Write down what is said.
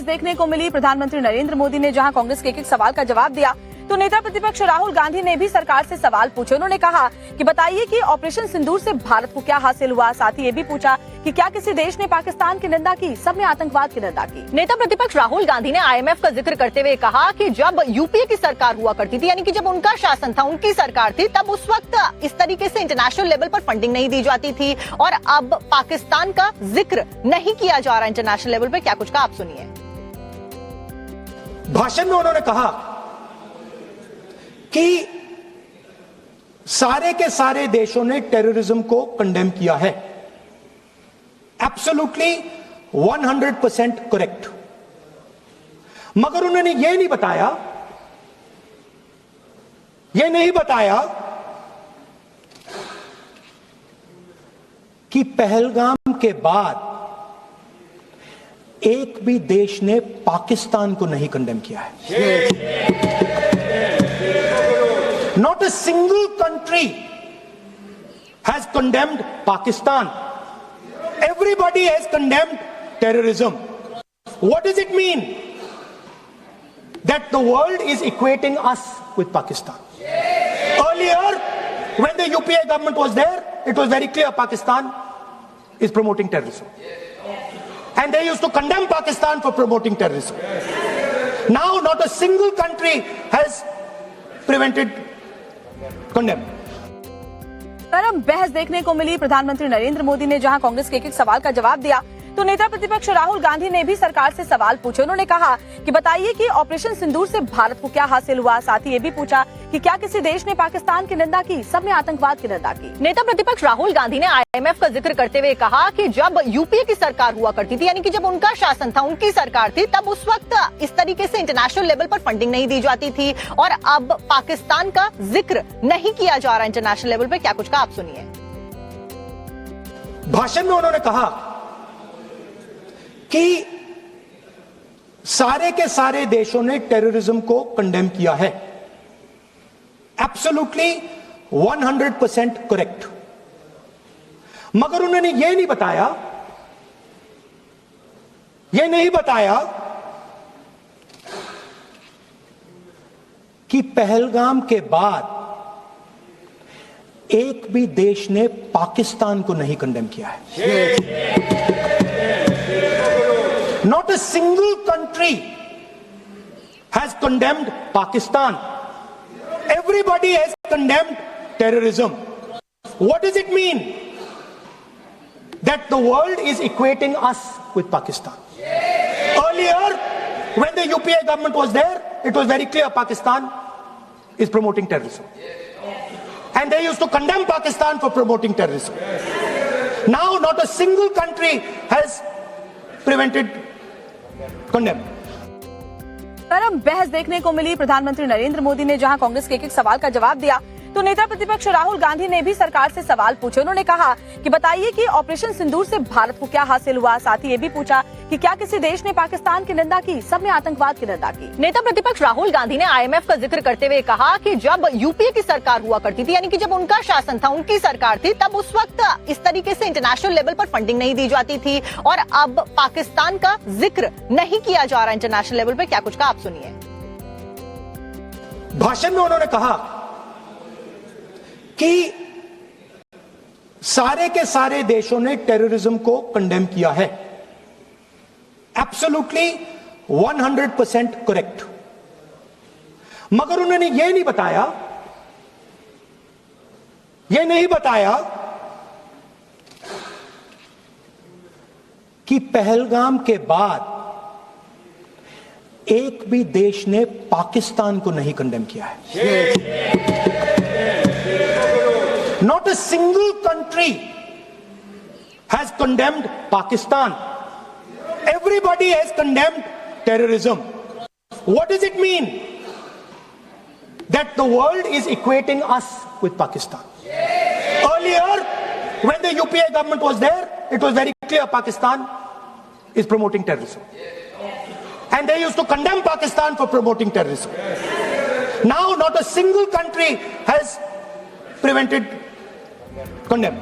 देखने को मिली। प्रधानमंत्री नरेंद्र मोदी ने जहां कांग्रेस के एक सवाल का जवाब दिया, तो नेता प्रतिपक्ष राहुल गांधी ने भी सरकार से सवाल पूछे। उन्होंने कहा कि बताइए कि ऑपरेशन सिंदूर से भारत को क्या हासिल हुआ। साथ ही ये भी पूछा कि क्या किसी देश ने पाकिस्तान की निंदा की। सबने आतंकवाद की निंदा की। नेता प्रतिपक्ष राहुल गांधी ने IMF का जिक्र करते हुए कहा कि जब यूपीए की सरकार हुआ करती थी, यानी कि जब उनका शासन था, उनकी सरकार थी, तब उस वक्त इस तरीके से इंटरनेशनल लेवल पर फंडिंग नहीं दी जाती थी और अब पाकिस्तान का जिक्र नहीं किया जा रहा इंटरनेशनल लेवल पर। क्या कुछ कहा, आप सुनिए। भाषण में उन्होंने कहा कि सारे के सारे देशों ने टेररिज्म को कंडेम किया है। Absolutely 100% correct. मगर उन्होंने यह नहीं बताया कि पहलगाम के बाद एक भी देश ने पाकिस्तान को नहीं कंडेम किया है। Not a single country has condemned Pakistan. Everybody has condemned terrorism. What does it mean? That the world is equating us with Pakistan. Earlier, when the UPA government was there, it was very clear Pakistan is promoting terrorism. And they used to condemn Pakistan for promoting terrorism. Now, not a single country has prevented condemn. गरम बहस देखने को मिली। प्रधानमंत्री नरेंद्र मोदी ने जहां कांग्रेस के एक सवाल का जवाब दिया, तो नेता प्रतिपक्ष राहुल गांधी ने भी सरकार से सवाल पूछे। उन्होंने कहा कि बताइए कि ऑपरेशन सिंदूर से भारत को क्या हासिल हुआ। साथ ही ये भी पूछा कि क्या किसी देश ने पाकिस्तान की निंदा की। सबने आतंकवाद की निंदा की। नेता प्रतिपक्ष राहुल गांधी ने IMF का जिक्र करते हुए कहा कि जब यूपीए की सरकार हुआ करती थी, यानी कि जब उनका शासन था, उनकी सरकार थी, तब उस वक्त इस तरीके से इंटरनेशनल लेवल पर फंडिंग नहीं दी जाती थी और अब पाकिस्तान का जिक्र नहीं किया जा रहा इंटरनेशनल लेवल पर। क्या कुछ कहा, आप सुनिए। भाषण में उन्होंने कहा कि सारे के सारे देशों ने टेररिज्म को कंडेम किया है। Absolutely 100% correct. मगर उन्होंने यह नहीं बताया कि पहलगाम के बाद एक भी देश ने पाकिस्तान को नहीं कंडेम किया है। Not a single country has condemned Pakistan. Everybody has condemned terrorism. What does it mean? That the world is equating us with Pakistan. Earlier, when the UPA government was there, it was very clear Pakistan is promoting terrorism. And they used to condemn Pakistan for promoting terrorism. Now, not a single country has prevented condemn. गरम बहस देखने को मिली। प्रधानमंत्री नरेंद्र मोदी ने जहां कांग्रेस के एक सवाल का जवाब दिया, तो नेता प्रतिपक्ष राहुल गांधी ने भी सरकार से सवाल पूछे। उन्होंने कहा कि बताइए कि ऑपरेशन सिंदूर से भारत को क्या हासिल हुआ। साथ ही ये भी पूछा कि क्या किसी देश ने पाकिस्तान की निंदा की। सबने आतंकवाद की निंदा की। नेता प्रतिपक्ष राहुल गांधी ने IMF का जिक्र करते हुए कहा कि जब यूपीए की सरकार हुआ करती थी, यानी कि जब उनका शासन था, उनकी सरकार थी, तब उस वक्त इस तरीके से इंटरनेशनल लेवल पर फंडिंग नहीं दी जाती थी और अब पाकिस्तान का जिक्र नहीं किया जा रहा इंटरनेशनल लेवल पर। क्या कुछ कहा, आप सुनिए। भाषण में उन्होंने कहा कि सारे के सारे देशों ने टेररिज्म को कंडेम किया है। Absolutely 100% correct. मगर उन्होंने यह नहीं बताया कि पहलगाम के बाद एक भी देश ने पाकिस्तान को नहीं कंडेम किया है। Not a single country has condemned Pakistan. Everybody has condemned terrorism. What does it mean? That the world is equating us with Pakistan. Earlier, when the UPA government was there, it was very clear Pakistan is promoting terrorism. And they used to condemn Pakistan for promoting terrorism. Now, not a single country has prevented condemn.